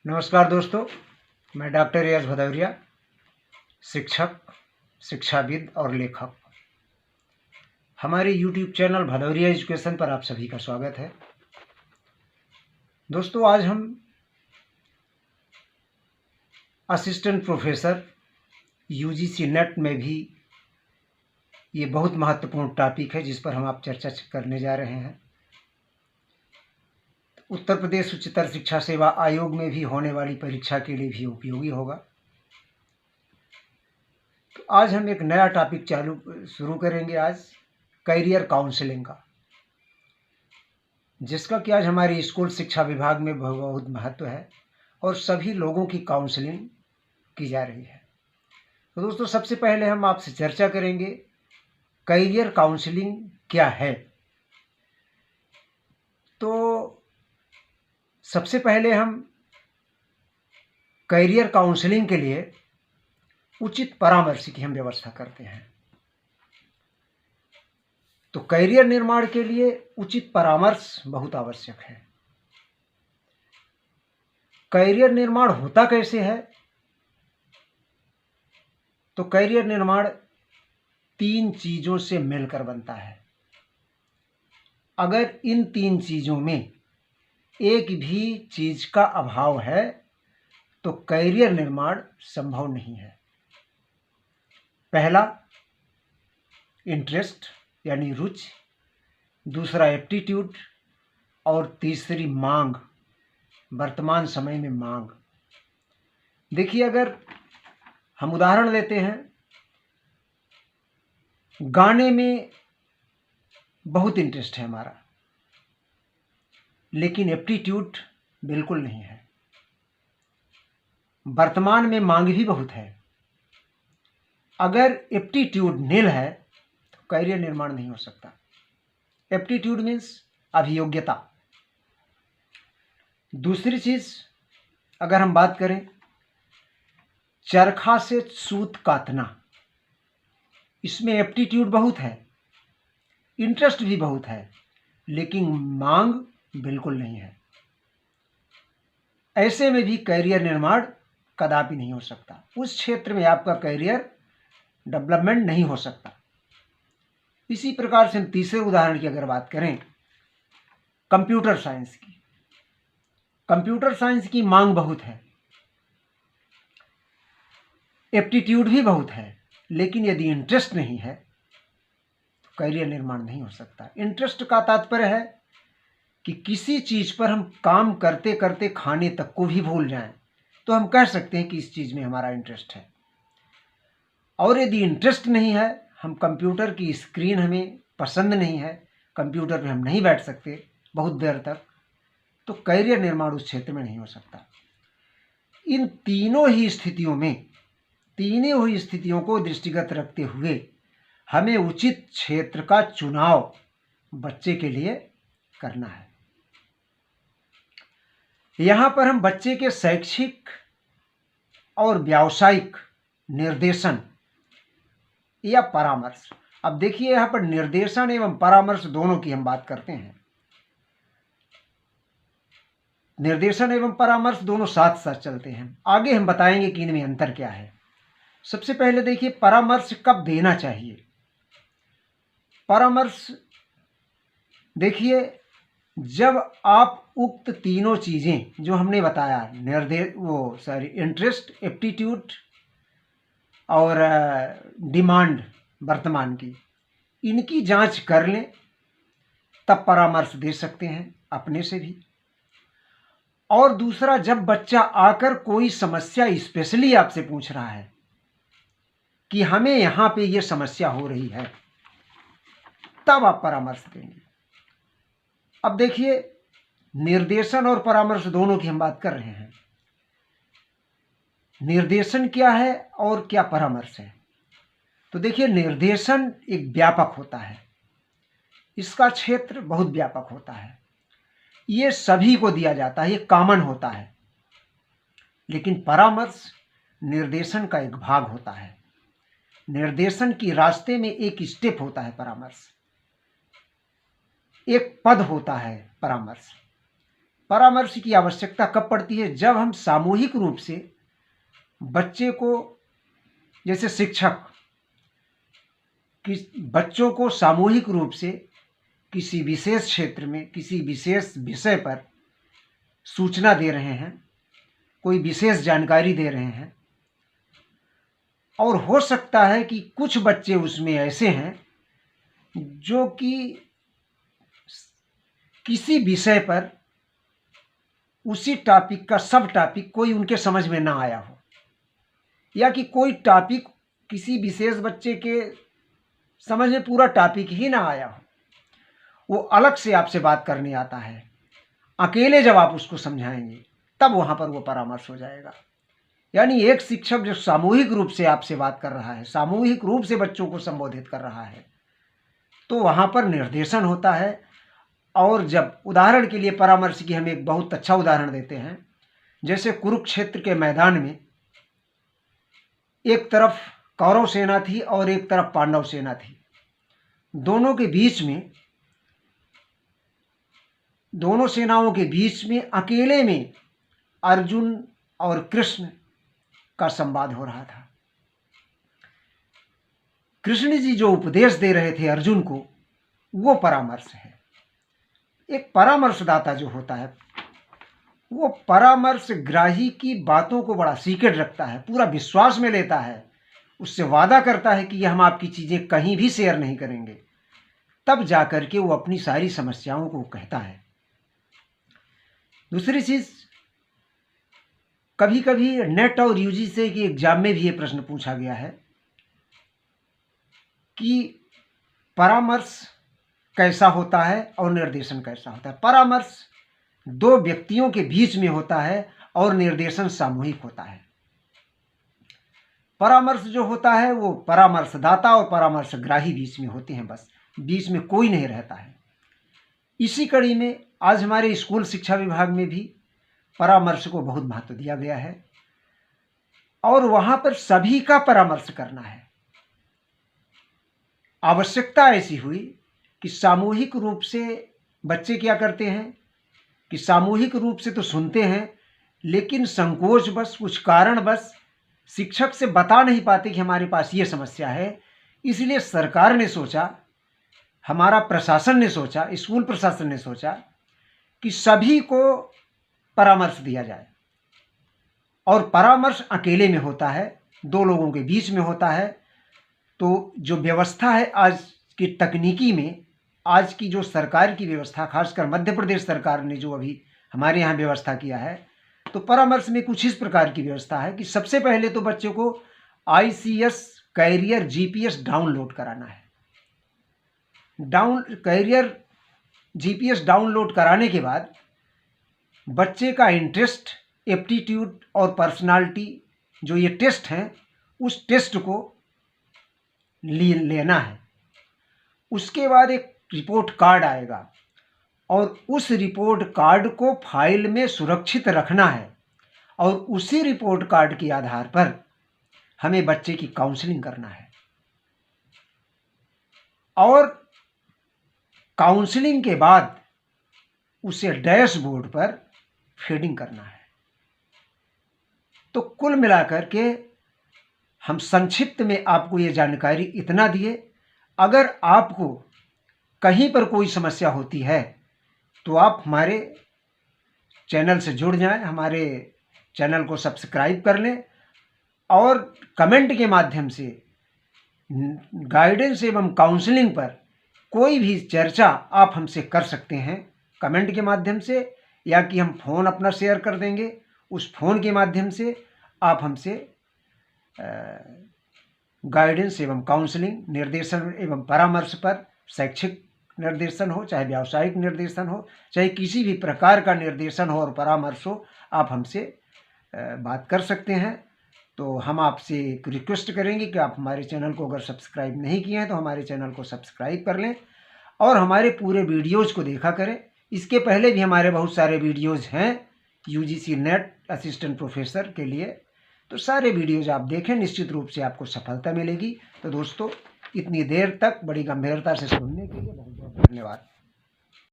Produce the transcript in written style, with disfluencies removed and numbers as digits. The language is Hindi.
नमस्कार दोस्तों, मैं डॉक्टर रियाज भदौरिया, शिक्षक, शिक्षाविद और लेखक। हमारे YouTube चैनल भदौरिया एजुकेशन पर आप सभी का स्वागत है। दोस्तों, आज हम असिस्टेंट प्रोफेसर UGC नेट में भी ये बहुत महत्वपूर्ण टॉपिक है जिस पर हम आप चर्चा करने जा रहे हैं। उत्तर प्रदेश उच्चतर शिक्षा सेवा आयोग में भी होने वाली परीक्षा के लिए भी उपयोगी होगा। तो आज हम एक नया टॉपिक शुरू करेंगे आज करियर काउंसलिंग का, जिसका कि आज हमारे स्कूल शिक्षा विभाग में बहुत महत्व है और सभी लोगों की काउंसलिंग की जा रही है। तो दोस्तों, सबसे पहले हम आपसे चर्चा करेंगे करियर काउंसलिंग क्या है। तो सबसे पहले हम करियर काउंसलिंग के लिए उचित परामर्श की हम व्यवस्था करते हैं। तो करियर निर्माण के लिए उचित परामर्श बहुत आवश्यक है। करियर निर्माण होता कैसे है? तो करियर निर्माण 3 चीजों से मिलकर बनता है। अगर इन 3 चीजों में एक भी चीज का अभाव है तो करियर निर्माण संभव नहीं है। पहला इंटरेस्ट यानी रुचि, दूसरा एप्टीट्यूड और तीसरी मांग, वर्तमान समय में मांग। देखिए, अगर हम उदाहरण लेते हैं, गाने में बहुत इंटरेस्ट है हमारा, लेकिन एप्टीट्यूड बिल्कुल नहीं है। वर्तमान में मांग भी बहुत है। अगर एप्टीट्यूड नील है तो करियर निर्माण नहीं हो सकता। एप्टीट्यूड मीन्स अभियोग्यता। दूसरी चीज, अगर हम बात करें चरखा से सूत कातना, इसमें एप्टीट्यूड बहुत है, इंटरेस्ट भी बहुत है, लेकिन मांग बिल्कुल नहीं है। ऐसे में भी करियर निर्माण कदापि नहीं हो सकता। उस क्षेत्र में आपका करियर डेवलपमेंट नहीं हो सकता। इसी प्रकार से हम तीसरे उदाहरण की अगर बात करें कंप्यूटर साइंस की, कंप्यूटर साइंस की मांग बहुत है, एप्टीट्यूड भी बहुत है, लेकिन यदि इंटरेस्ट नहीं है तो करियर निर्माण नहीं हो सकता। इंटरेस्ट का तात्पर्य है कि किसी चीज पर हम काम करते करते खाने तक को भी भूल जाएं तो हम कह सकते हैं कि इस चीज में हमारा इंटरेस्ट है। और यदि इंटरेस्ट नहीं है, हम कंप्यूटर की स्क्रीन हमें पसंद नहीं है, कंप्यूटर पे हम नहीं बैठ सकते बहुत देर तक, तो करियर निर्माण उस क्षेत्र में नहीं हो सकता। इन तीनों ही स्थितियों को दृष्टिगत रखते हुए हमें उचित क्षेत्र का चुनाव बच्चे के लिए करना है। यहां पर हम बच्चे के शैक्षिक और व्यावसायिक निर्देशन या परामर्श, अब देखिए यहां पर निर्देशन एवं परामर्श दोनों की हम बात करते हैं। निर्देशन एवं परामर्श दोनों साथ साथ चलते हैं। आगे हम बताएंगे कि इनमें अंतर क्या है। सबसे पहले देखिए, परामर्श कब देना चाहिए। परामर्श देखिए, जब आप उक्त तीनों चीजें जो हमने बताया, इंटरेस्ट, एप्टीट्यूड और डिमांड वर्तमान की, इनकी जांच कर लें तब परामर्श दे सकते हैं अपने से भी। और दूसरा, जब बच्चा आकर कोई समस्या स्पेशली आपसे पूछ रहा है कि हमें यहां पे ये समस्या हो रही है, तब आप परामर्श देंगे। अब देखिए, निर्देशन और परामर्श दोनों की हम बात कर रहे हैं। निर्देशन क्या है और क्या परामर्श है? तो देखिए, निर्देशन एक व्यापक होता है, इसका क्षेत्र बहुत व्यापक होता है, ये सभी को दिया जाता है, ये कॉमन होता है। लेकिन परामर्श निर्देशन का एक भाग होता है। निर्देशन की रास्ते में एक स्टेप होता है परामर्श, एक पद होता है परामर्श। परामर्श की आवश्यकता कब पड़ती है? जब हम सामूहिक रूप से बच्चे को, जैसे शिक्षक बच्चों को सामूहिक रूप से किसी विशेष क्षेत्र में किसी विशेष विषय पर सूचना दे रहे हैं, कोई विशेष जानकारी दे रहे हैं, और हो सकता है कि कुछ बच्चे उसमें ऐसे हैं जो कि किसी विषय पर उसी टॉपिक का सब टॉपिक कोई उनके समझ में ना आया हो, या कि कोई टॉपिक किसी विशेष बच्चे के समझ में पूरा टॉपिक ही ना आया हो, वो अलग से आपसे बात करने आता है। अकेले जब आप उसको समझाएंगे तब वहाँ पर वो परामर्श हो जाएगा। यानी एक शिक्षक जो सामूहिक रूप से आपसे बात कर रहा है, सामूहिक रूप से बच्चों को संबोधित कर रहा है, तो वहाँ पर निर्देशन होता है। और जब उदाहरण के लिए परामर्श की हम एक बहुत अच्छा उदाहरण देते हैं, जैसे कुरुक्षेत्र के मैदान में एक तरफ कौरव सेना थी और एक तरफ पांडव सेना थी। दोनों सेनाओं के बीच में अकेले में अर्जुन और कृष्ण का संवाद हो रहा था। कृष्ण जी जो उपदेश दे रहे थे अर्जुन को, वो परामर्श है। एक परामर्शदाता जो होता है वो परामर्शग्राही की बातों को बड़ा सीक्रेट रखता है, पूरा विश्वास में लेता है, उससे वादा करता है कि हम आपकी चीज़ें कहीं भी शेयर नहीं करेंगे, तब जाकर के वो अपनी सारी समस्याओं को कहता है। दूसरी चीज़, कभी कभी नेट और यूजीसी के एग्जाम में भी ये प्रश्न पूछा गया है कि परामर्श कैसा होता है और निर्देशन कैसा होता है। परामर्श दो व्यक्तियों के बीच में होता है और निर्देशन सामूहिक होता है। परामर्श जो होता है वो परामर्शदाता और परामर्शग्राही बीच में होते हैं, बस बीच में कोई नहीं रहता है। इसी कड़ी में आज हमारे स्कूल शिक्षा विभाग में भी परामर्श को बहुत महत्व दिया गया है और वहाँ पर सभी का परामर्श करना है। आवश्यकता ऐसी हुई कि सामूहिक रूप से बच्चे क्या करते हैं कि सामूहिक रूप से तो सुनते हैं, लेकिन संकोच बस, कुछ कारण बस शिक्षक से बता नहीं पाते कि हमारे पास ये समस्या है। इसलिए सरकार ने सोचा, हमारा प्रशासन ने सोचा, स्कूल प्रशासन ने सोचा कि सभी को परामर्श दिया जाए। और परामर्श अकेले में होता है, दो लोगों के बीच में होता है। तो जो व्यवस्था है आज की तकनीकी में, आज की जो सरकार की व्यवस्था, खासकर मध्य प्रदेश सरकार ने जो अभी हमारे यहाँ व्यवस्था किया है, तो परामर्श में कुछ इस प्रकार की व्यवस्था है कि सबसे पहले तो बच्चों को ICS कैरियर GPS डाउनलोड कराना है। कैरियर GPS डाउनलोड कराने के बाद बच्चे का इंटरेस्ट, एप्टीट्यूड और पर्सनालिटी जो ये टेस्ट हैं, उस टेस्ट को लेना है। उसके बाद एक रिपोर्ट कार्ड आएगा और उस रिपोर्ट कार्ड को फाइल में सुरक्षित रखना है और उसी रिपोर्ट कार्ड के आधार पर हमें बच्चे की काउंसलिंग करना है और काउंसलिंग के बाद उसे डैशबोर्ड पर फीडिंग करना है। तो कुल मिलाकर के हम संक्षिप्त में आपको ये जानकारी इतना दिए। अगर आपको कहीं पर कोई समस्या होती है तो आप हमारे चैनल से जुड़ जाएं, हमारे चैनल को सब्सक्राइब कर लें और कमेंट के माध्यम से गाइडेंस एवं काउंसलिंग पर कोई भी चर्चा आप हमसे कर सकते हैं कमेंट के माध्यम से, या कि हम फ़ोन अपना शेयर कर देंगे, उस फ़ोन के माध्यम से आप हमसे गाइडेंस एवं काउंसलिंग, निर्देशन एवं परामर्श पर, शैक्षिक निर्देशन हो चाहे व्यावसायिक निर्देशन हो, चाहे किसी भी प्रकार का निर्देशन हो और परामर्श हो, आप हमसे बात कर सकते हैं। तो हम आपसे एक रिक्वेस्ट करेंगे कि आप हमारे चैनल को अगर सब्सक्राइब नहीं किए हैं तो हमारे चैनल को सब्सक्राइब कर लें और हमारे पूरे वीडियोज़ को देखा करें। इसके पहले भी हमारे बहुत सारे वीडियोज़ हैं UGC नेट असिस्टेंट प्रोफेसर के लिए, तो सारे वीडियोज़ आप देखें, निश्चित रूप से आपको सफलता मिलेगी। तो दोस्तों, इतनी देर तक बड़ी गंभीरता से सुनने के लिए बहुत बहुत धन्यवाद।